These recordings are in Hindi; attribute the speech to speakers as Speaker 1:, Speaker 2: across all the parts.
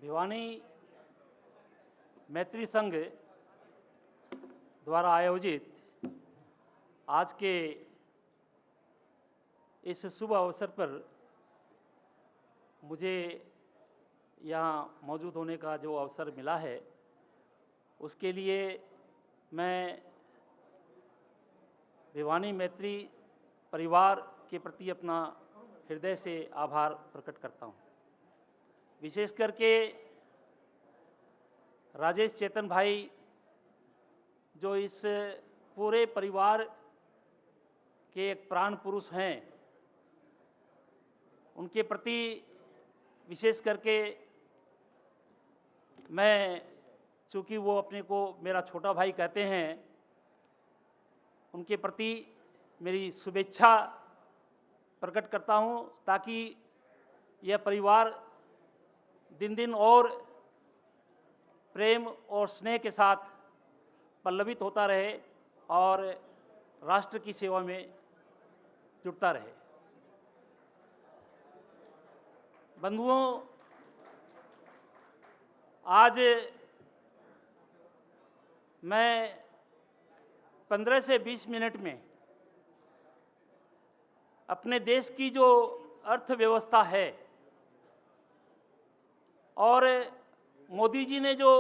Speaker 1: भिवानी मैत्री संघ द्वारा आयोजित आज के इस शुभ अवसर पर मुझे यहाँ मौजूद होने का जो अवसर मिला है उसके लिए मैं भिवानी मैत्री परिवार के प्रति अपना हृदय से आभार प्रकट करता हूँ। विशेष करके राजेश चेतन भाई जो इस पूरे परिवार के एक प्राण पुरुष हैं, उनके प्रति विशेष करके मैं, चूँकि वो अपने को मेरा छोटा भाई कहते हैं, उनके प्रति मेरी शुभेच्छा प्रकट करता हूं ताकि यह परिवार दिन दिन और प्रेम और स्नेह के साथ पल्लवित होता रहे और राष्ट्र की सेवा में जुटता रहे। बंधुओं, आज मैं 15 से 20 मिनट में अपने देश की जो अर्थव्यवस्था है और मोदी जी ने जो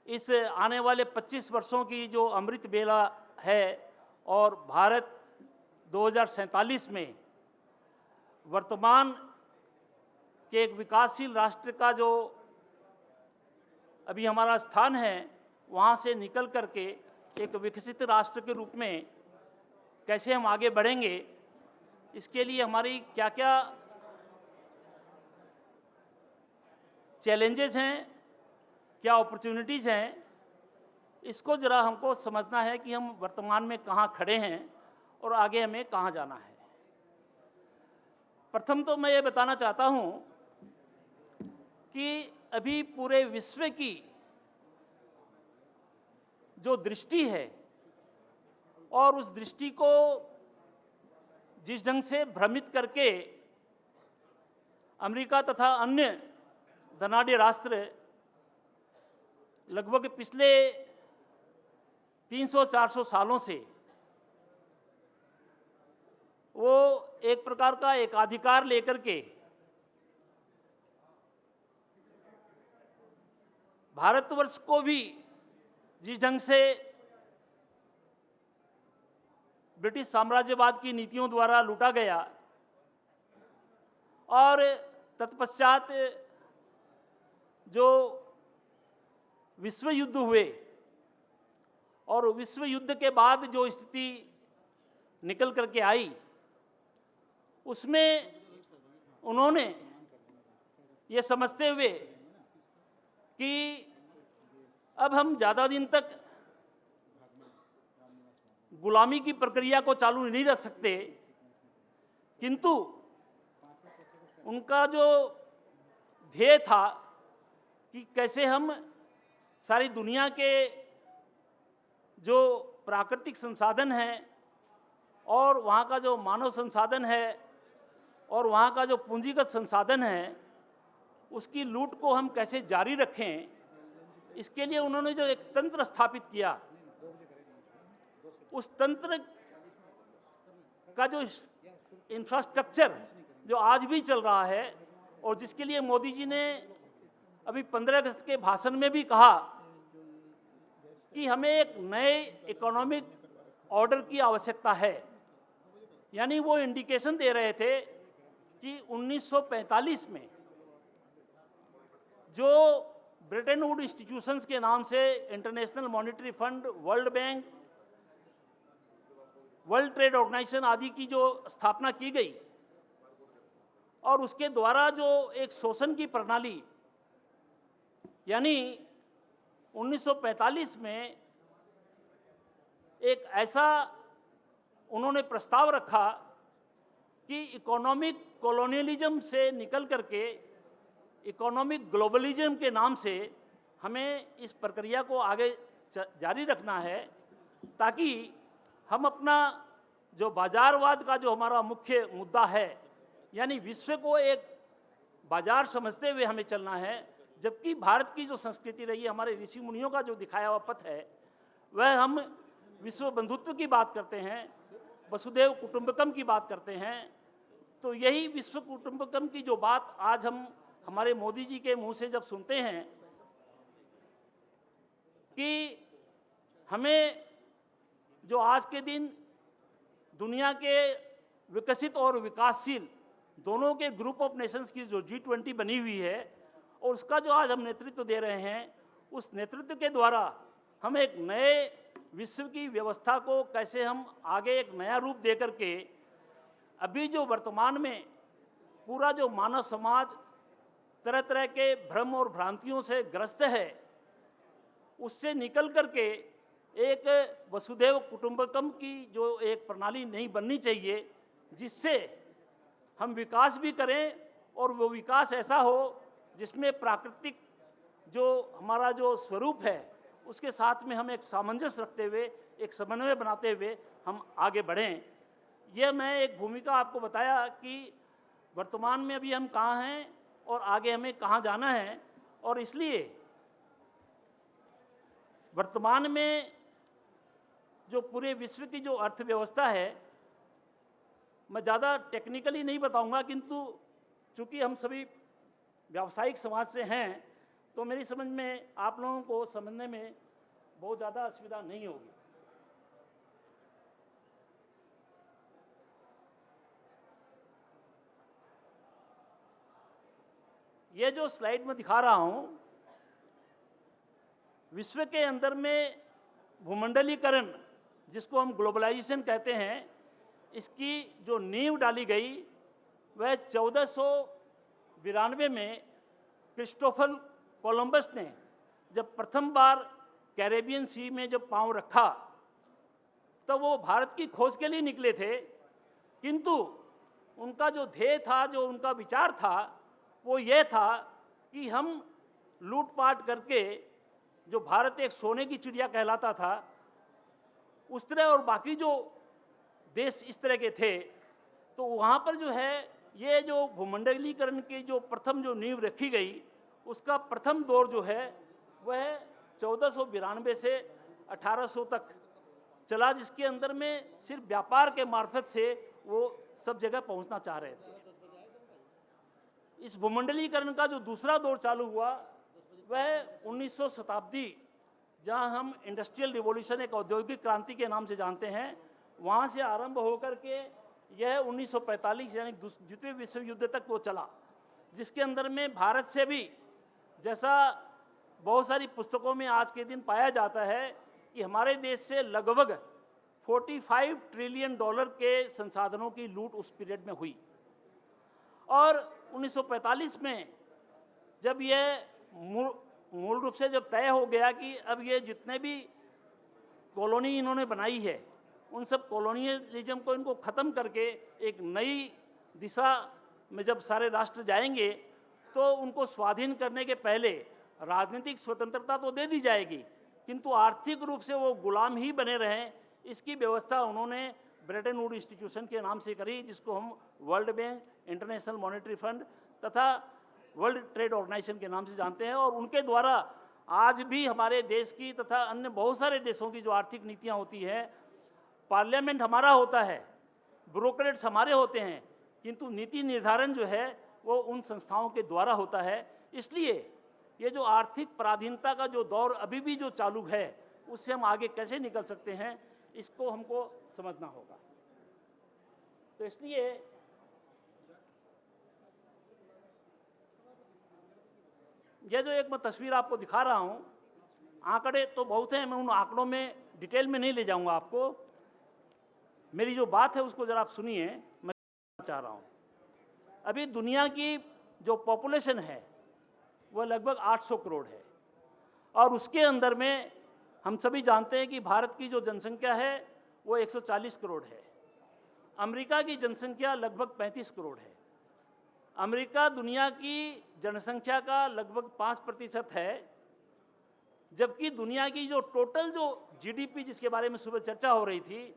Speaker 1: इस आने वाले 25 वर्षों की जो अमृत बेला है और भारत 2047 में वर्तमान के एक विकासशील राष्ट्र का जो अभी हमारा स्थान है, वहाँ से निकल करके एक विकसित राष्ट्र के रूप में कैसे हम आगे बढ़ेंगे, इसके लिए हमारी क्या क्या चैलेंजेस हैं, क्या अपॉर्चुनिटीज़ हैं, इसको ज़रा हमको समझना है कि हम वर्तमान में कहाँ खड़े हैं और आगे हमें कहाँ जाना है। प्रथम तो मैं ये बताना चाहता हूँ कि अभी पूरे विश्व की जो दृष्टि है और उस दृष्टि को जिस ढंग से भ्रमित करके अमेरिका तथा अन्य धनाढ्य राष्ट्र लगभग पिछले 300-400 सालों से वो एक प्रकार का एकाधिकार लेकर के भारतवर्ष को भी जिस ढंग से ब्रिटिश साम्राज्यवाद की नीतियों द्वारा लूटा गया और तत्पश्चात जो विश्व युद्ध हुए और विश्व युद्ध के बाद जो स्थिति निकल करके आई, उसमें उन्होंने ये समझते हुए कि अब हम ज़्यादा दिन तक गुलामी की प्रक्रिया को चालू नहीं रख सकते, किंतु उनका जो ध्येय था कि कैसे हम सारी दुनिया के जो प्राकृतिक संसाधन हैं और वहाँ का जो मानव संसाधन है और वहाँ का जो पूंजीगत संसाधन है, उसकी लूट को हम कैसे जारी रखें, इसके लिए उन्होंने जो एक तंत्र स्थापित किया, उस तंत्र का जो इंफ्रास्ट्रक्चर जो आज भी चल रहा है और जिसके लिए मोदी जी ने अभी 15 अगस्त के भाषण में भी कहा कि हमें एक नए इकोनॉमिक ऑर्डर की आवश्यकता है। यानी वो इंडिकेशन दे रहे थे कि 1945 में जो ब्रिटेन वुड इंस्टीट्यूशंस के नाम से international monetary fund, world bank, world trade organisation आदि की जो स्थापना की गई और उसके द्वारा जो एक शोषण की प्रणाली, यानी 1945 में एक ऐसा उन्होंने प्रस्ताव रखा कि इकोनॉमिक कॉलोनियलिज्म से निकल करके इकोनॉमिक ग्लोबलिज्म के नाम से हमें इस प्रक्रिया को आगे जारी रखना है, ताकि हम अपना जो बाजारवाद का जो हमारा मुख्य मुद्दा है, यानी विश्व को एक बाजार समझते हुए हमें चलना है, जबकि भारत की जो संस्कृति रही है, हमारे ऋषि मुनियों का जो दिखाया हुआ पथ है, वह हम विश्व बंधुत्व की बात करते हैं, वसुधैव कुटुंबकम की बात करते हैं। तो यही विश्व कुटुंबकम की जो बात आज हम हमारे मोदी जी के मुंह से जब सुनते हैं कि हमें जो आज के दिन दुनिया के विकसित और विकासशील दोनों के ग्रुप ऑफ नेशंस की जो G20 बनी हुई है और उसका जो आज हम नेतृत्व दे रहे हैं, उस नेतृत्व के द्वारा हम एक नए विश्व की व्यवस्था को कैसे हम आगे एक नया रूप दे करके अभी जो वर्तमान में पूरा जो मानव समाज तरह तरह के भ्रम और भ्रांतियों से ग्रस्त है, उससे निकल करके एक वसुधैव कुटुंबकम की जो एक प्रणाली नहीं बननी चाहिए, जिससे हम विकास भी करें और वो विकास ऐसा हो जिसमें प्राकृतिक जो हमारा जो स्वरूप है उसके साथ में हम एक सामंजस्य रखते हुए, एक समन्वय बनाते हुए हम आगे बढ़ें। यह मैं एक भूमिका आपको बताया कि वर्तमान में अभी हम कहाँ हैं और आगे हमें कहाँ जाना है। और इसलिए वर्तमान में जो पूरे विश्व की जो अर्थव्यवस्था है, मैं ज़्यादा टेक्निकली नहीं बताऊंगा, किंतु चूंकि हम सभी व्यावसायिक समाज से हैं तो मेरी समझ में आप लोगों को समझने में बहुत ज़्यादा असुविधा नहीं होगी। ये जो स्लाइड में दिखा रहा हूं, विश्व के अंदर में भूमंडलीकरण, जिसको हम ग्लोबलाइजेशन कहते हैं, इसकी जो नींव डाली गई वह 1492 में क्रिस्टोफर कोलंबस ने जब प्रथम बार कैरेबियन सी में जब पांव रखा, तब वो भारत की खोज के लिए निकले थे, किंतु उनका जो ध्येय था, जो उनका विचार था, वो ये था कि हम लूटपाट करके, जो भारत एक सोने की चिड़िया कहलाता था, उस तरह और बाकी जो देश इस तरह के थे, तो वहाँ पर जो है ये जो भूमंडलीकरण की जो प्रथम जो नींव रखी गई, उसका प्रथम दौर जो है वह 1492 से 1800 तक चला, जिसके अंदर में सिर्फ व्यापार के मार्फत से वो सब जगह पहुंचना चाह रहे थे। इस भूमंडलीकरण का जो दूसरा दौर चालू हुआ वह 1900 शताब्दी, जहां हम इंडस्ट्रियल रिवॉल्यूशन, एक औद्योगिक क्रांति के नाम से जानते हैं, वहां से आरंभ होकर के यह 1945 यानी द्वितीय विश्व युद्ध तक वो चला, जिसके अंदर में भारत से भी, जैसा बहुत सारी पुस्तकों में आज के दिन पाया जाता है कि हमारे देश से लगभग 45 ट्रिलियन डॉलर के संसाधनों की लूट उस पीरियड में हुई। और 1945 में जब यह मूल रूप से जब तय हो गया कि अब ये जितने भी कॉलोनी इन्होंने बनाई है, उन सब कॉलोनियलिज्म को इनको ख़त्म करके एक नई दिशा में जब सारे राष्ट्र जाएंगे, तो उनको स्वाधीन करने के पहले राजनीतिक स्वतंत्रता तो दे दी जाएगी, किंतु आर्थिक रूप से वो गुलाम ही बने रहें, इसकी व्यवस्था उन्होंने ब्रेटन वुड इंस्टीट्यूशन के नाम से करी, जिसको हम world bank, international monetary fund तथा वर्ल्ड ट्रेड ऑर्गेनाइजेशन के नाम से जानते हैं। और उनके द्वारा आज भी हमारे देश की तथा अन्य बहुत सारे देशों की जो आर्थिक नीतियाँ होती हैं, पार्लियामेंट हमारा होता है, ब्रोकरेट्स हमारे होते हैं, किंतु नीति निर्धारण जो है वो उन संस्थाओं के द्वारा होता है। इसलिए ये जो आर्थिक पराधीनता का जो दौर अभी भी जो चालू है, उससे हम आगे कैसे निकल सकते हैं, इसको हमको समझना होगा। तो इसलिए यह जो एक मैं तस्वीर आपको दिखा रहा हूं, आंकड़े तो बहुत हैं, मैं उन आंकड़ों में डिटेल में नहीं ले जाऊंगा आपको। मेरी जो बात है उसको जरा आप सुनिए, मैं चाह रहा हूं। अभी दुनिया की जो पॉपुलेशन है वह लगभग 800 करोड़ है, और उसके अंदर में हम सभी जानते हैं कि भारत की जो जनसंख्या है वो 140 करोड़ है। अमेरिका की जनसंख्या लगभग 35 करोड़ है। अमेरिका दुनिया की जनसंख्या का लगभग 5% है, जबकि दुनिया की जो टोटल जो जीडीपी, जिसके बारे में सुबह चर्चा हो रही थी,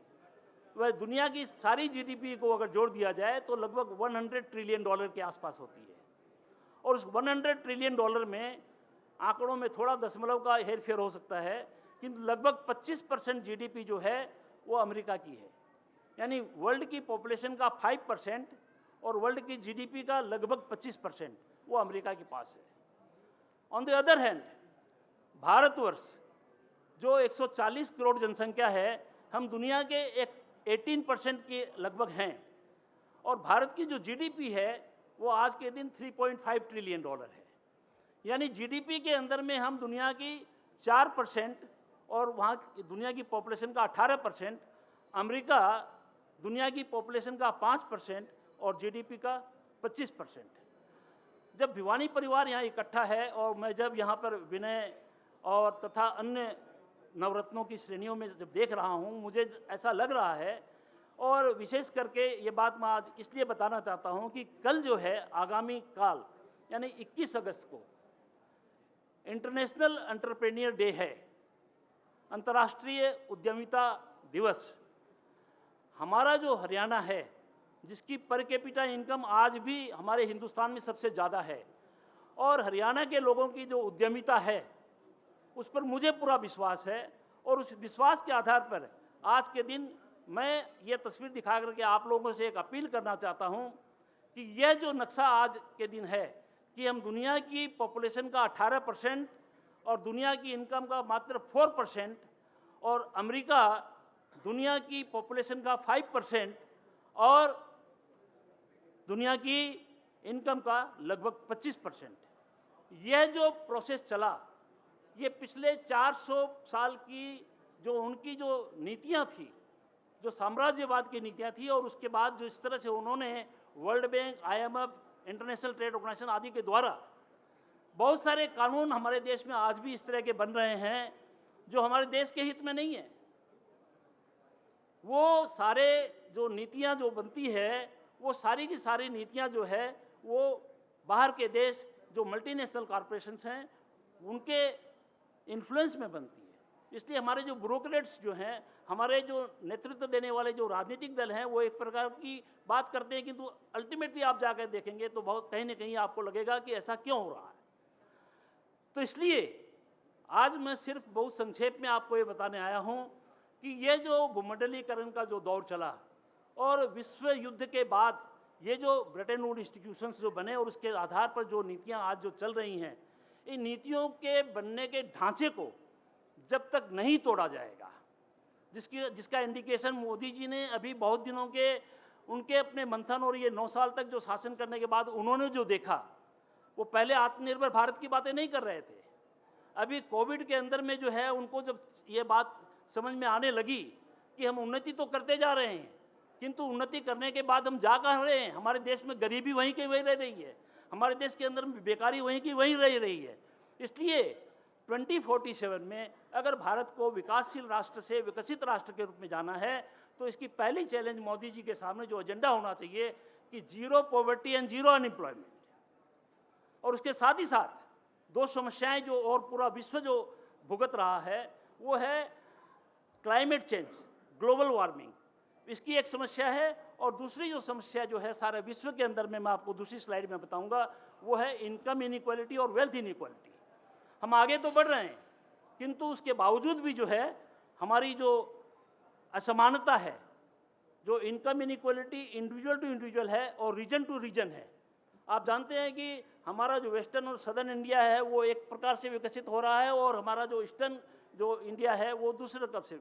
Speaker 1: वह दुनिया की सारी जीडीपी को अगर जोड़ दिया जाए तो लगभग 100 ट्रिलियन डॉलर के आसपास होती है। और उस 100 ट्रिलियन डॉलर में आंकड़ों में थोड़ा दशमलव का हेरफेर हो सकता है, किंतु लगभग 25% जीडीपी जो है वो अमेरिका की है। यानी वर्ल्ड की पॉपुलेशन का 5% और वर्ल्ड की जीडीपी का लगभग 25% वो अमेरिका के पास है। On the other hand Bharatvarsh जो 140 करोड़ जनसंख्या है, हम दुनिया के एक 18% के लगभग हैं, और भारत की जो जीडीपी है वो आज के दिन 3.5 ट्रिलियन डॉलर है। यानी जीडीपी के अंदर में हम दुनिया की 4% और वहाँ दुनिया की पॉपुलेशन का 18%, अमेरिका दुनिया की पॉपुलेशन का 5% और जीडीपी का 25%। जब भिवानी परिवार यहाँ इकट्ठा है और मैं जब यहाँ पर विनय और तथा अन्य नवरत्नों की श्रेणियों में जब देख रहा हूँ, मुझे ऐसा लग रहा है, और विशेष करके ये बात मैं आज इसलिए बताना चाहता हूँ कि कल जो है आगामी काल यानी 21 अगस्त को इंटरनेशनल एंटरप्रेन्योर डे है, अंतर्राष्ट्रीय उद्यमिता दिवस। हमारा जो हरियाणा है, जिसकी पर कैपिटा इनकम आज भी हमारे हिंदुस्तान में सबसे ज़्यादा है, और हरियाणा के लोगों की जो उद्यमिता है उस पर मुझे पूरा विश्वास है, और उस विश्वास के आधार पर आज के दिन मैं ये तस्वीर दिखा करके आप लोगों से एक अपील करना चाहता हूँ कि यह जो नक्शा आज के दिन है कि हम दुनिया की पॉपुलेशन का 18% और दुनिया की इनकम का मात्र 4%, और अमेरिका दुनिया की पॉपुलेशन का 5% और दुनिया की इनकम का लगभग 25%, यह जो प्रोसेस चला, ये पिछले 400 साल की जो उनकी जो नीतियां थी, जो साम्राज्यवाद की नीतियां थी, और उसके बाद जो इस तरह से उन्होंने world bank, IMF, international trade organisation आदि के द्वारा बहुत सारे कानून हमारे देश में आज भी इस तरह के बन रहे हैं जो हमारे देश के हित में नहीं है। वो सारे जो नीतियां जो बनती है, वो सारी की सारी नीतियां जो है वो बाहर के देश जो मल्टीनेशनल कॉरपोरेशंस हैं उनके इन्फ्लुएंस में बनती है। इसलिए हमारे जो ब्यूरोक्रेट्स जो हैं, हमारे जो नेतृत्व देने वाले जो राजनीतिक दल हैं, वो एक प्रकार की बात करते हैं, किंतु अल्टीमेटली आप जाकर देखेंगे तो बहुत कहीं ना कहीं आपको लगेगा कि ऐसा क्यों हो रहा है। तो इसलिए आज मैं सिर्फ बहुत संक्षेप में आपको ये बताने आया हूँ कि ये जो भूमंडलीकरण का जो दौर चला और विश्व युद्ध के बाद ये जो ब्रिटेन वुड इंस्टीट्यूशंस जो बने और उसके आधार पर जो नीतियाँ आज जो चल रही हैं, इन नीतियों के बनने के ढांचे को जब तक नहीं तोड़ा जाएगा, जिसका इंडिकेशन मोदी जी ने अभी बहुत दिनों के उनके अपने मंथन और ये 9 साल तक जो शासन करने के बाद उन्होंने जो देखा, वो पहले आत्मनिर्भर भारत की बातें नहीं कर रहे थे। अभी कोविड के अंदर में जो है उनको जब ये बात समझ में आने लगी कि हम उन्नति तो करते जा रहे हैं, किंतु उन्नति करने के बाद हम जा कहाँ रहे हैं। हमारे देश में गरीबी वहीं की वहीं रह रही है, हमारे देश के अंदर बेकारी वहीं की वहीं रह रही है। इसलिए 2047 में अगर भारत को विकासशील राष्ट्र से विकसित राष्ट्र के रूप में जाना है तो इसकी पहली चैलेंज मोदी जी के सामने जो एजेंडा होना चाहिए कि zero poverty and zero unemployment. और उसके साथ ही साथ दो समस्याएं जो और पूरा विश्व जो भुगत रहा है वो है क्लाइमेट चेंज, ग्लोबल वार्मिंग, इसकी एक समस्या है, और दूसरी जो समस्या जो है सारे विश्व के अंदर में मैं आपको दूसरी स्लाइड में बताऊंगा वो है इनकम इनइक्वालिटी और वेल्थ इनइक्वालिटी। हम आगे तो बढ़ रहे हैं किंतु उसके बावजूद भी जो है हमारी जो असमानता है, जो income inequality individual to individual है और रीजन टू रीजन है। आप जानते हैं कि हमारा जो वेस्टर्न और सदर्न इंडिया है वो एक प्रकार से विकसित हो रहा है और हमारा जो ईस्टर्न जो इंडिया है वो दूसरे तरफ से।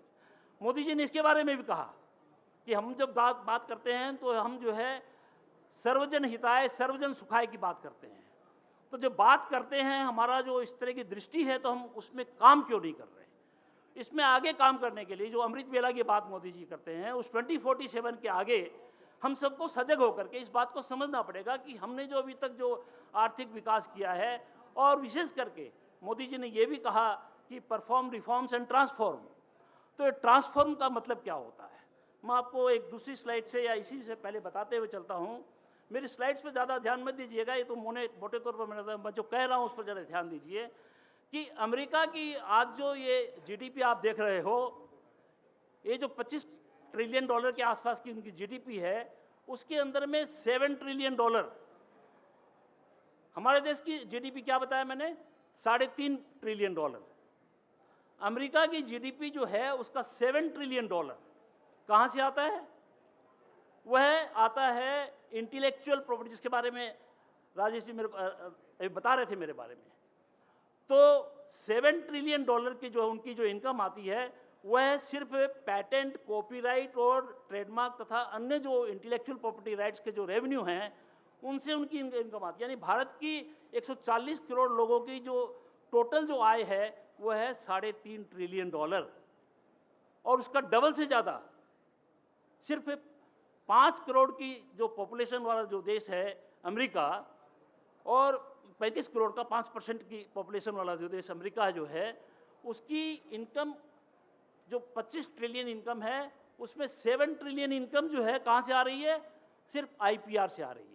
Speaker 1: मोदी जी ने इसके बारे में भी कहा कि हम जब बात करते हैं तो हम जो है सर्वजन हिताय सर्वजन सुखाय की बात करते हैं। तो जब बात करते हैं हमारा जो इस तरह की दृष्टि है तो हम उसमें काम क्यों नहीं कर रहे। इसमें आगे काम करने के लिए जो अमृत वेला की बात मोदी जी करते हैं उस 2047 के आगे हम सबको सजग होकर के इस बात को समझना पड़ेगा कि हमने जो अभी तक जो आर्थिक विकास किया है, और विशेष करके मोदी जी ने ये भी कहा कि परफॉर्म रिफॉर्म्स एंड ट्रांसफॉर्म। तो ये ट्रांसफॉर्म का मतलब क्या होता है, मैं आपको एक दूसरी स्लाइड से या इसी से पहले बताते हुए चलता हूँ। मेरी स्लाइड्स पे ज़्यादा ध्यान मत दीजिएगा, ये तो मोटे तौर पर मैं जो कह रहा हूँ उस पर ज़्यादा ध्यान दीजिए कि अमेरिका की आज जो ये जीडीपी आप देख रहे हो, ये जो 25 ट्रिलियन डॉलर के आसपास की उनकी जीडीपी है, उसके अंदर में 7 ट्रिलियन डॉलर हमारे देश की जीडीपी क्या बताया मैंने, $3.5 ट्रिलियन। अमेरिका की जीडीपी जो है उसका $7 ट्रिलियन कहाँ से आता है? वह आता है इंटेलेक्चुअल प्रॉपर्टी, जिसके बारे में राजेश जी मेरे को बता रहे थे मेरे बारे में। तो $7 ट्रिलियन की जो उनकी जो इनकम आती है वह सिर्फ पैटेंट, कॉपीराइट और ट्रेडमार्क तथा अन्य जो इंटेलेक्चुअल प्रॉपर्टी राइट्स के जो रेवेन्यू हैं उनसे उनकी इनकम आती है। यानी भारत की 140 करोड़ लोगों की जो टोटल जो आय है वह है $3.5 ट्रिलियन, और उसका डबल से ज़्यादा सिर्फ 5 करोड़ की जो पॉपुलेशन वाला जो देश है अमेरिका, और 35 करोड़ का 5% की पॉपुलेशन वाला जो देश अमेरिका जो है, उसकी इनकम जो 25 ट्रिलियन इनकम है उसमें 7 ट्रिलियन इनकम जो है कहाँ से आ रही है? सिर्फ आईपीआर से आ रही है।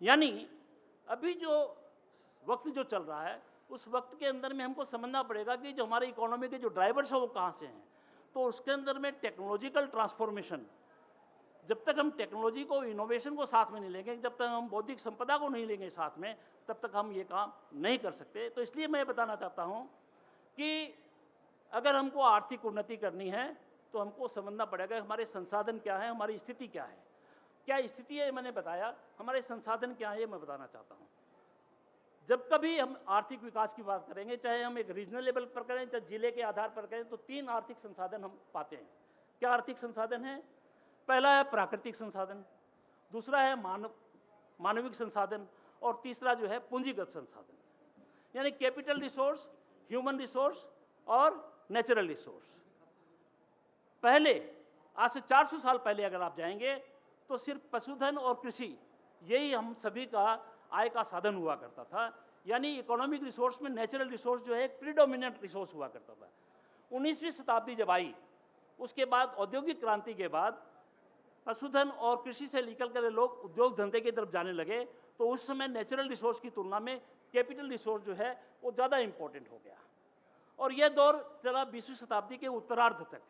Speaker 1: यानी अभी जो वक्त जो चल रहा है उस वक्त के अंदर में हमको समझना पड़ेगा कि जो हमारे इकोनॉमी के जो ड्राइवर्स हैं वो कहाँ से हैं। तो उसके अंदर में टेक्नोलॉजिकल ट्रांसफॉर्मेशन, जब तक हम टेक्नोलॉजी को, इनोवेशन को साथ में नहीं लेंगे, जब तक हम बौद्धिक संपदा को नहीं लेंगे साथ में, तब तक हम ये काम नहीं कर सकते। तो इसलिए मैं बताना चाहता हूँ कि अगर हमको आर्थिक उन्नति करनी है तो हमको समझना पड़ेगा हमारे संसाधन क्या है, हमारी स्थिति क्या है। क्या स्थिति है मैंने बताया, हमारे संसाधन क्या है ये मैं बताना चाहता हूँ। जब कभी हम आर्थिक विकास की बात करेंगे, चाहे हम एक रीजनल लेवल पर करें चाहे जिले के आधार पर करें, तो 3 आर्थिक संसाधन हम पाते हैं। क्या आर्थिक संसाधन है? पहला है प्राकृतिक संसाधन, दूसरा है मानविक संसाधन, और तीसरा जो है पूंजीगत संसाधन, यानी कैपिटल रिसोर्स, ह्यूमन रिसोर्स और नेचुरल रिसोर्स। पहले आज से 400 साल पहले अगर आप जाएंगे तो सिर्फ पशुधन और कृषि यही हम सभी का आय का साधन हुआ करता था। यानी इकोनॉमिक रिसोर्स में नेचुरल रिसोर्स जो है एक प्रीडोमिनेंट रिसोर्स हुआ करता था। 19वीं शताब्दी जब आई, उसके बाद औद्योगिक क्रांति के बाद पशुधन और कृषि से निकल कर लोग उद्योग धंधे की तरफ जाने लगे, तो उस समय नेचुरल रिसोर्स की तुलना में कैपिटल रिसोर्स जो है वो ज़्यादा इंपॉर्टेंट हो गया, और यह दौर चला 20वीं शताब्दी के उत्तरार्ध तक।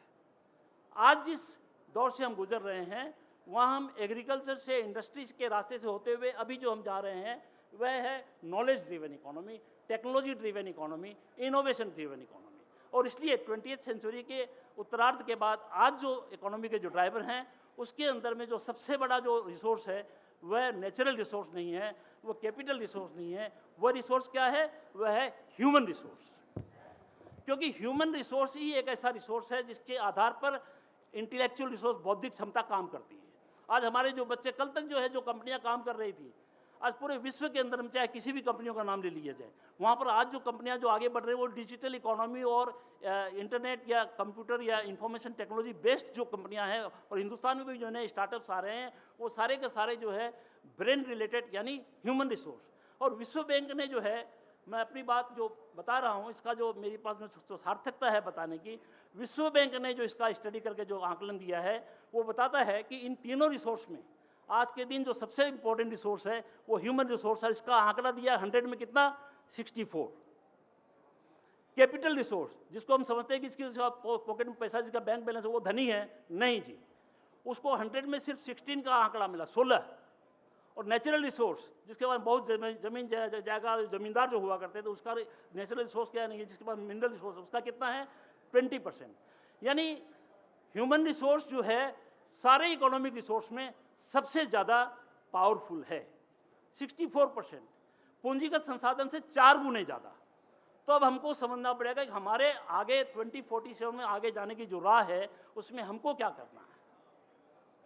Speaker 1: आज जिस दौर से हम गुजर रहे हैं वहाँ हम एग्रीकल्चर से, इंडस्ट्रीज के रास्ते से होते हुए अभी जो हम जा रहे हैं वह है knowledge driven economy, technology driven economy, innovation driven economy. और इसलिए 20वीं सेंचुरी के उत्तरार्ध के बाद आज जो इकोनॉमी के जो ड्राइवर हैं उसके अंदर में जो सबसे बड़ा जो रिसोर्स है वह नेचुरल रिसोर्स नहीं है, वह कैपिटल रिसोर्स नहीं है, वह रिसोर्स क्या है? वह है ह्यूमन रिसोर्स। क्योंकि ह्यूमन रिसोर्स ही एक ऐसा रिसोर्स है जिसके आधार पर इंटेलेक्चुअल रिसोर्स, बौद्धिक क्षमता काम करती है। आज हमारे जो बच्चे, कल तक जो है जो कंपनियां काम कर रही थी, आज पूरे विश्व के अंदर में चाहे किसी भी कंपनियों का नाम ले लिया जाए, वहाँ पर आज जो कंपनियां जो आगे बढ़ रही है वो डिजिटल इकोनॉमी और इंटरनेट या कंप्यूटर या इंफॉर्मेशन टेक्नोलॉजी बेस्ड जो कंपनियां हैं, और हिंदुस्तान में भी जो नए स्टार्टअप्स आ रहे हैं वो सारे के सारे जो है ब्रेन रिलेटेड यानी ह्यूमन रिसोर्स। और विश्व बैंक ने जो है, मैं अपनी बात जो बता रहा हूँ इसका जो मेरे पास में जो सार्थकता है बताने की, विश्व बैंक ने जो इसका स्टडी करके जो आकलन दिया है वो बताता है कि इन तीनों रिसोर्स में आज के दिन जो सबसे इंपॉर्टेंट रिसोर्स है वो ह्यूमन रिसोर्स है। इसका आंकड़ा दिया 100 में कितना? 64। कैपिटल रिसोर्स, जिसको हम समझते हैं कि इसकी पॉकेट में पैसा, जिसका बैंक बैलेंस है वो धनी है, नहीं जी, उसको 100 में सिर्फ 16 का आंकड़ा मिला, 16। और नेचुरल रिसोर्स, जिसके पास बहुत जमीन जायगा, जमींदार जो हुआ करते थे, उसका नेचुरल रिसोर्स क्या नहीं है, जिसके पास मिनरल रिसोर्स उसका कितना है? 20%। यानी ह्यूमन रिसोर्स जो है सारे इकोनॉमिक रिसोर्स में सबसे ज़्यादा पावरफुल है, 64%। पूंजीगत संसाधन से 4 गुने ज़्यादा। तो अब हमको समझना पड़ेगा कि हमारे आगे 2047 में आगे जाने की जो राह है उसमें हमको क्या करना है।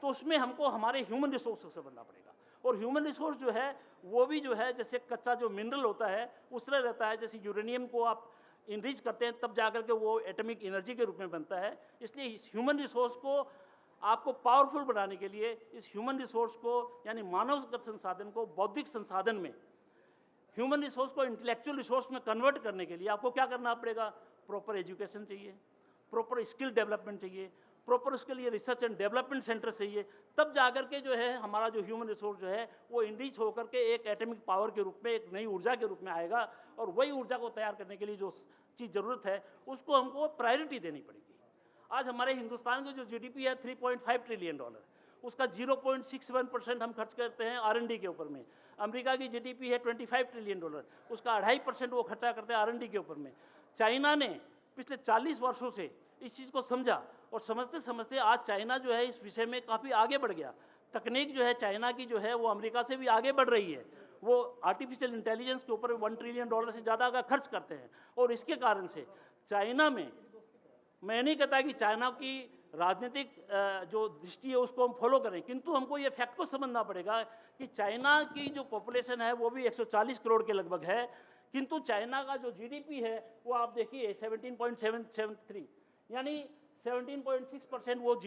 Speaker 1: तो उसमें हमको हमारे ह्यूमन रिसोर्स से समझना पड़ेगा। और ह्यूमन रिसोर्स जो है वो भी जो है जैसे कच्चा जो मिनरल होता है उस तरह रहता है, जैसे यूरेनियम को आप इनरिच करते हैं तब जाकर के वो एटॉमिक एनर्जी के रूप में बनता है। इसलिए इस ह्यूमन रिसोर्स को आपको पावरफुल बनाने के लिए इस ह्यूमन रिसोर्स को यानी मानवगत संसाधन को बौद्धिक संसाधन में, ह्यूमन रिसोर्स को इंटेलेक्चुअल रिसोर्स में कन्वर्ट करने के लिए आपको क्या करना पड़ेगा? प्रॉपर एजुकेशन चाहिए, प्रॉपर स्किल डेवलपमेंट चाहिए, प्रॉपर उसके लिए रिसर्च एंड डेवलपमेंट सेंटर चाहिए। तब जाकर के जो है हमारा जो ह्यूमन रिसोर्स जो है वो इनरिच होकर के एक एटॉमिक पावर के रूप में, एक नई ऊर्जा के रूप में आएगा। और वही ऊर्जा को तैयार करने के लिए जो चीज़ ज़रूरत है उसको हमको प्रायोरिटी देनी पड़ेगी। आज हमारे हिंदुस्तान की जो जीडीपी है $3.5 ट्रिलियन, उसका 0.61% हम खर्च करते हैं R&D के ऊपर में। अमेरिका की जीडीपी है $25 ट्रिलियन, उसका 2.5% वो खर्चा करते हैं R&D के ऊपर में। चाइना ने पिछले 40 वर्षों से इस चीज़ को समझा और समझते समझते आज चाइना जो है इस विषय में काफ़ी आगे बढ़ गया। तकनीक जो है चाइना की जो है वो अमेरिका से भी आगे बढ़ रही है। वो आर्टिफिशियल इंटेलिजेंस के ऊपर $1 ट्रिलियन से ज़्यादा का खर्च करते हैं और इसके कारण से चाइना में, मैं नहीं कहता कि चाइना की राजनीतिक जो दृष्टि है उसको हम फॉलो करें, किंतु हमको ये फैक्ट को समझना पड़ेगा कि चाइना की जो पॉपुलेशन है वो भी 140 करोड़ के लगभग है, किंतु चाइना का जो जीडीपी है वो आप देखिए 17.773, यानी 17.6% वो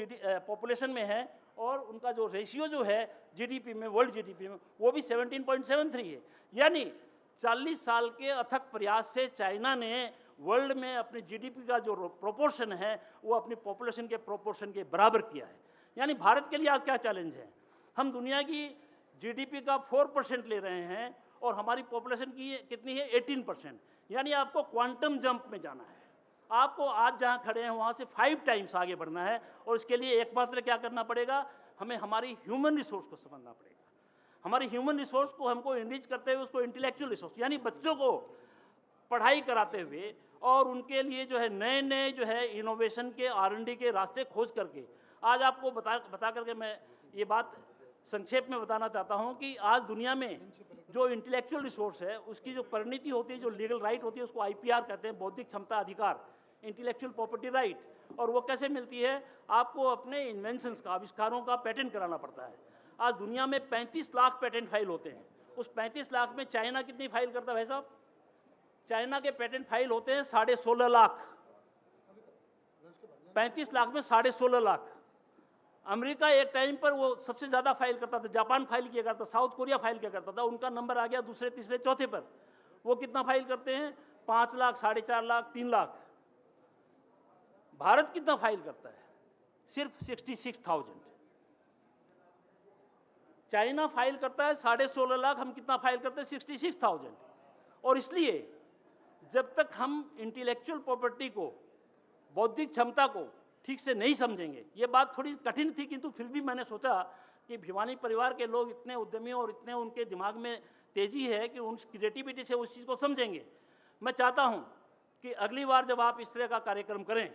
Speaker 1: पॉपुलेशन में है और उनका जो रेशियो जो है जीडीपी में, वर्ल्ड जीडीपी में, वो भी 17.73 है। यानी 40 साल के अथक प्रयास से चाइना ने वर्ल्ड में अपने जीडीपी का जो प्रोपोर्शन है वो अपनी पॉपुलेशन के प्रोपोर्शन के बराबर किया है। यानी भारत के लिए आज क्या चैलेंज है? हम दुनिया की जीडीपी का 4% ले रहे हैं और हमारी पॉपुलेशन की कितनी है? 18%। यानी आपको क्वांटम जंप में जाना है। आपको आज जहां खड़े हैं वहां से 5 टाइम्स आगे बढ़ना है और इसके लिए एकमात्र क्या करना पड़ेगा? हमें हमारी ह्यूमन रिसोर्स को समझना पड़ेगा। हमारी ह्यूमन रिसोर्स को हमको एनरिच करते हुए उसको इंटेलेक्चुअल रिसोर्स, यानी बच्चों को पढ़ाई कराते हुए और उनके लिए जो है नए नए जो है इनोवेशन के R&D के रास्ते खोज करके, आज आपको बता करके मैं ये बात संक्षेप में बताना चाहता हूँ कि आज दुनिया में जो इंटेलेक्चुअल रिसोर्स है उसकी जो परिणति होती है, जो लीगल राइट होती है, उसको IPR कहते हैं, बौद्धिक क्षमता अधिकार, इंटेलेक्चुअल प्रॉपर्टी राइट। और वो कैसे मिलती है? आपको अपने इन्वेंशंस का, आविष्कारों का पेटेंट कराना पड़ता है। आज दुनिया में 35 लाख पेटेंट फाइल होते हैं। उस 35 लाख में चाइना कितनी फाइल करता है भाई साहब? चाइना के पेटेंट फाइल होते हैं 16.5 लाख। 35 लाख में 16.5 लाख। अमेरिका एक टाइम पर वो सबसे ज़्यादा फाइल करता था, जापान फाइल किया करता, साउथ कोरिया फाइल किया करता था, उनका नंबर आ गया दूसरे, तीसरे, चौथे पर। वो कितना फाइल करते हैं? 5 लाख, 4.5 लाख, 3 लाख। भारत कितना फाइल करता है? सिर्फ 66,000। चाइना फाइल करता है 16.5 लाख, हम कितना फाइल करते हैं? 66,000। और इसलिए जब तक हम इंटेलेक्चुअल प्रॉपर्टी को, बौद्धिक क्षमता को ठीक से नहीं समझेंगे, ये बात थोड़ी कठिन थी, किंतु फिर भी मैंने सोचा कि भिवानी परिवार के लोग इतने उद्यमी और इतने उनके दिमाग में तेजी है कि उन क्रिएटिविटी से उस चीज़ को समझेंगे। मैं चाहता हूँ कि अगली बार जब आप इस तरह का कार्यक्रम करें,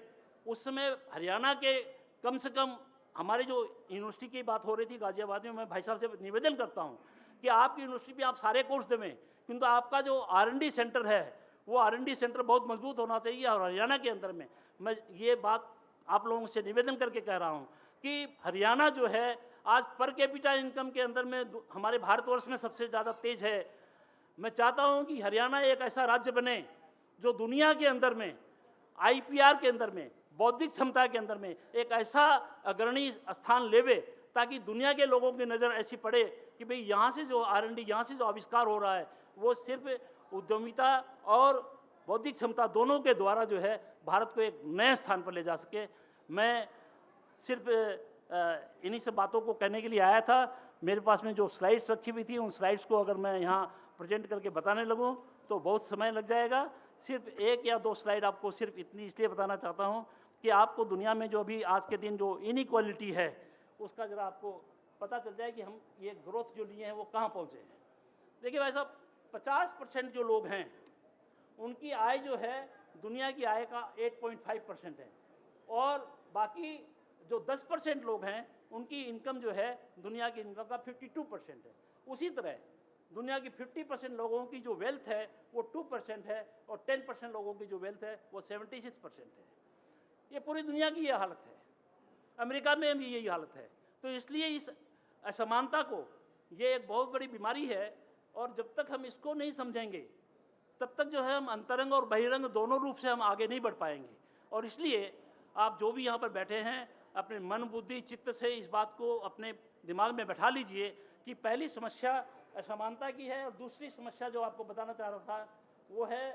Speaker 1: उस समय हरियाणा के कम से कम, हमारे जो यूनिवर्सिटी की बात हो रही थी गाजियाबाद में, मैं भाई साहब से निवेदन करता हूँ कि आपकी यूनिवर्सिटी में आप सारे कोर्स देवें, किंतु आपका जो R&D सेंटर है वो R&D सेंटर बहुत मजबूत होना चाहिए। और हरियाणा के अंदर में मैं ये बात आप लोगों से निवेदन करके कह रहा हूँ कि हरियाणा जो है आज पर कैपिटा इनकम के अंदर में हमारे भारतवर्ष में सबसे ज़्यादा तेज है। मैं चाहता हूँ कि हरियाणा एक ऐसा राज्य बने जो दुनिया के अंदर में, IPR के अंदर में, बौद्धिक क्षमता के अंदर में एक ऐसा अग्रणी स्थान लेवे, ताकि दुनिया के लोगों की नज़र ऐसी पड़े कि भाई यहाँ से जो R&D, यहाँ से जो आविष्कार हो रहा है वो सिर्फ उद्यमिता और बौद्धिक क्षमता दोनों के द्वारा जो है भारत को एक नए स्थान पर ले जा सके। मैं सिर्फ इन्हीं सब बातों को कहने के लिए आया था। मेरे पास में जो स्लाइड्स रखी हुई थी, उन स्लाइड्स को अगर मैं यहाँ प्रेजेंट करके बताने लगूँ तो बहुत समय लग जाएगा। सिर्फ 1 या 2 स्लाइड आपको सिर्फ इतनी इसलिए बताना चाहता हूँ कि आपको दुनिया में जो अभी आज के दिन जो इनइक्वालिटी है उसका ज़रा आपको पता चल जाए कि हम ये ग्रोथ जो लिए हैं वो कहाँ पहुँचे हैं। देखिए भाई साहब, 50% जो लोग हैं उनकी आय जो है दुनिया की आय का 8.5% है और बाकी जो 10% लोग हैं उनकी इनकम जो है दुनिया की इनकम का 52% है। उसी तरह दुनिया की 50% लोगों की जो वेल्थ है वो 2% है और 10% लोगों की जो वेल्थ है वो 76% है। ये पूरी दुनिया की ये हालत है, अमेरिका में भी यही हालत है। तो इसलिए इस असमानता को, ये एक बहुत बड़ी बीमारी है और जब तक हम इसको नहीं समझेंगे तब तक जो है हम अंतरंग और बहिरंग दोनों रूप से हम आगे नहीं बढ़ पाएंगे। और इसलिए आप जो भी यहाँ पर बैठे हैं अपने मन, बुद्धि, चित्त से इस बात को अपने दिमाग में बैठा लीजिए कि पहली समस्या असमानता की है और दूसरी समस्या जो आपको बताना चाह रहा था वो है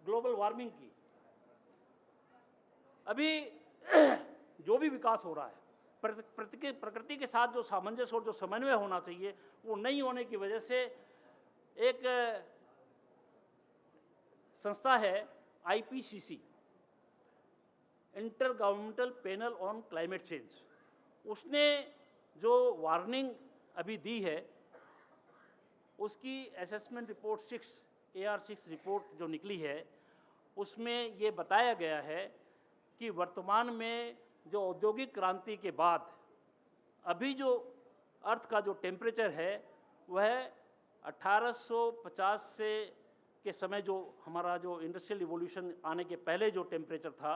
Speaker 1: ग्लोबल वार्मिंग की। अभी जो भी विकास हो रहा है, प्रकृति के साथ जो सामंजस्य और जो समन्वय होना चाहिए वो नहीं होने की वजह से एक संस्था है IPCC, inter governmental panel on climate change. उसने जो वार्निंग अभी दी है, उसकी असेसमेंट रिपोर्ट 6 AR6 रिपोर्ट जो निकली है, उसमें ये बताया गया है कि वर्तमान में जो औद्योगिक क्रांति के बाद अभी जो अर्थ का जो टेम्परेचर है वह 1850 से के समय जो हमारा जो इंडस्ट्रियल रिवॉल्यूशन आने के पहले जो टेम्परेचर था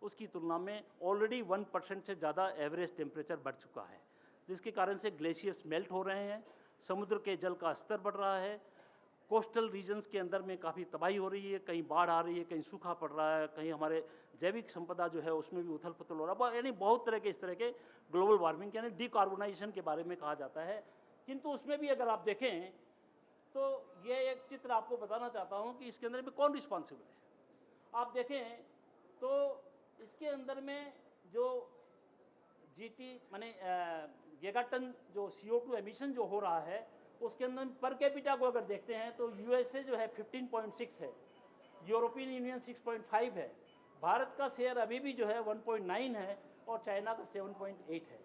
Speaker 1: उसकी तुलना में ऑलरेडी 1% से ज़्यादा एवरेज टेम्परेचर बढ़ चुका है, जिसके कारण से ग्लेशियर्स मेल्ट हो रहे हैं, समुद्र के जल का स्तर बढ़ रहा है, कोस्टल रीजन्स के अंदर में काफ़ी तबाही हो रही है, कहीं बाढ़ आ रही है, कहीं सूखा पड़ रहा है, कहीं हमारे जैविक संपदा जो है उसमें भी उथल पुथल हो रहा है, यानी बहुत तरह के इस तरह के ग्लोबल वार्मिंग यानी डिकार्बोनाइजेशन के बारे में कहा जाता है। किंतु उसमें भी अगर आप देखें तो ये एक चित्र आपको बताना चाहता हूँ कि इसके अंदर में कौन रिस्पॉन्सिबल है। आप देखें तो इसके अंदर में जो GT माने गीगाटन जो CO2 एमिशन जो हो रहा है उसके अंदर पर कैपिटा को अगर देखते हैं तो USA जो है 15.6 है, यूरोपियन यूनियन 6.5 है, भारत का शेयर अभी भी जो है 1.9 है और चाइना का 7.8 है।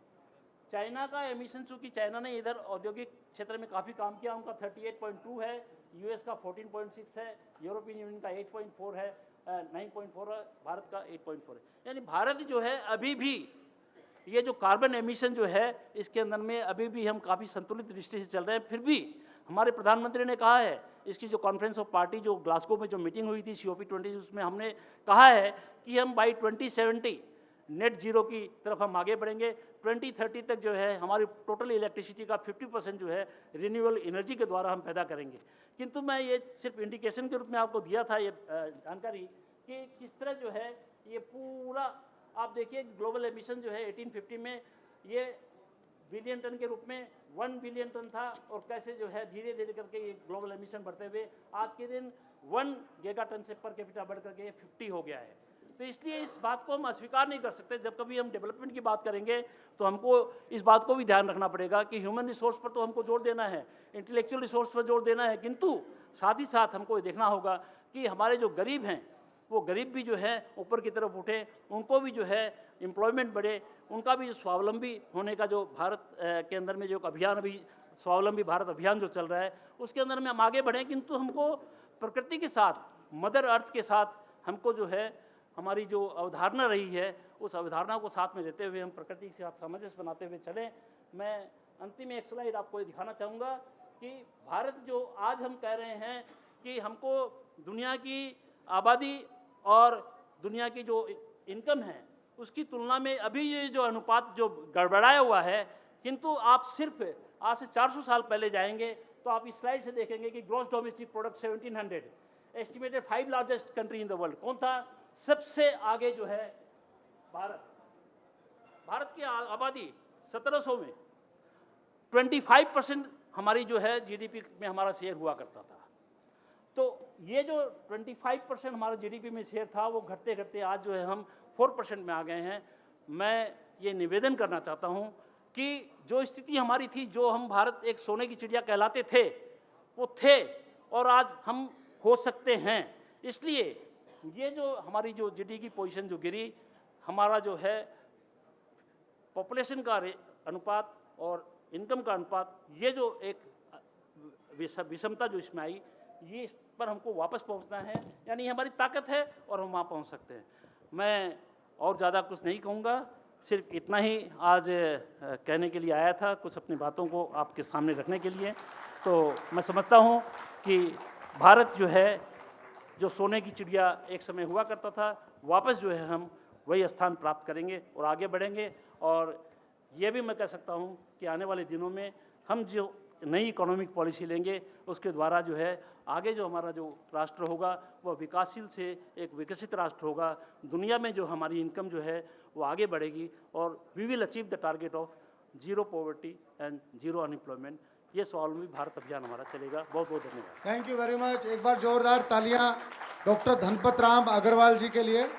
Speaker 1: चाइना का एमिशन, चूँकि चाइना ने इधर औद्योगिक क्षेत्र में काफ़ी काम किया, उनका 38.2 है, US का 14.6 है, यूरोपियन यूनियन का 8.4 है, 9.4 है, भारत का 8.4 है। यानी भारत जो है अभी भी ये जो कार्बन एमिशन जो है इसके अंदर में अभी भी हम काफ़ी संतुलित दृष्टि से चल रहे हैं। फिर भी हमारे प्रधानमंत्री ने कहा है, इसकी जो कॉन्फ्रेंस ऑफ पार्टी जो ग्लासगो में जो मीटिंग हुई थी COP20, उसमें हमने कहा है कि हम बाई 2070 नेट जीरो की तरफ हम आगे बढ़ेंगे। 2030 तक जो है हमारी टोटल इलेक्ट्रिसिटी का 50% जो है रिन्यूएबल एनर्जी के द्वारा हम पैदा करेंगे। किंतु मैं ये सिर्फ इंडिकेशन के रूप में आपको दिया था ये जानकारी कि किस तरह जो है ये पूरा आप देखिए ग्लोबल एमिशन जो है 1850 में ये बिलियन टन के रूप में 1 बिलियन टन था और कैसे जो है धीरे धीरे करके ये ग्लोबल एमिशन बढ़ते हुए आज के दिन 1 गीगाटन से पर कैपिटा बढ़ करके 50 हो गया है। तो इसलिए इस बात को हम अस्वीकार नहीं कर सकते। जब कभी हम डेवलपमेंट की बात करेंगे तो हमको इस बात को भी ध्यान रखना पड़ेगा कि ह्यूमन रिसोर्स पर तो हमको जोर देना है, इंटेलेक्चुअल रिसोर्स पर जोर देना है, किंतु साथ ही साथ हमको ये देखना होगा कि हमारे जो गरीब हैं वो गरीब भी जो है ऊपर की तरफ उठे, उनको भी जो है एम्प्लॉयमेंट बढ़े, उनका भी स्वावलंबी होने का जो भारत के अंदर में जो अभियान अभी स्वावलंबी भारत अभियान जो चल रहा है उसके अंदर में हम आगे बढ़ें। किंतु हमको प्रकृति के साथ, मदर अर्थ के साथ हमको जो है हमारी जो अवधारणा रही है उस अवधारणा को साथ में लेते हुए हम प्रकृति के साथ सामंजस्य बनाते हुए चलें। मैं अंतिम एक स्लाइड आपको दिखाना चाहूँगा कि भारत जो आज हम कह रहे हैं कि हमको दुनिया की आबादी और दुनिया की जो इनकम है उसकी तुलना में अभी ये जो अनुपात जो गड़बड़ाया हुआ है, किंतु आप सिर्फ आज से 400 साल पहले जाएंगे तो आप इस स्लाइड से देखेंगे कि gross domestic product 1700 estimated 5 largest country in the world कौन था? सबसे आगे जो है भारत। भारत की आबादी 1700 में 25% हमारी जो है GDP में हमारा शेयर हुआ करता था। तो ये जो 25% हमारा GDP में शेयर था वो घटते घटते आज जो है हम 4% में आ गए हैं। मैं ये निवेदन करना चाहता हूँ कि जो स्थिति हमारी थी, जो हम भारत एक सोने की चिड़िया कहलाते थे वो थे और आज हम हो सकते हैं। इसलिए ये जो हमारी जो GDP की पोजीशन जो गिरी, हमारा जो है पॉपुलेशन का अनुपात और इनकम का अनुपात, ये जो एक विषमता जो इसमें आई, ये इस पर हमको वापस पहुंचना है। यानी हमारी ताकत है और हम वहाँ पहुंच सकते हैं। मैं और ज़्यादा कुछ नहीं कहूँगा, सिर्फ इतना ही आज कहने के लिए आया था, कुछ अपनी बातों को आपके सामने रखने के लिए। तो मैं समझता हूँ कि भारत जो है जो सोने की चिड़िया एक समय हुआ करता था, वापस जो है हम वही स्थान प्राप्त करेंगे और आगे बढ़ेंगे। और ये भी मैं कह सकता हूँ कि आने वाले दिनों में हम जो नई इकोनॉमिक पॉलिसी लेंगे उसके द्वारा जो है आगे जो हमारा जो राष्ट्र होगा वह विकासशील से एक विकसित राष्ट्र होगा। दुनिया में जो हमारी इनकम जो है वो आगे बढ़ेगी और we will achieve the target of zero poverty and zero unemployment. ये स्वावलंबी भारत अभियान हमारा चलेगा। बहुत बहुत धन्यवाद।
Speaker 2: Thank you very much. एक बार जोरदार तालियां डॉक्टर धनपत राम अग्रवाल जी के लिए।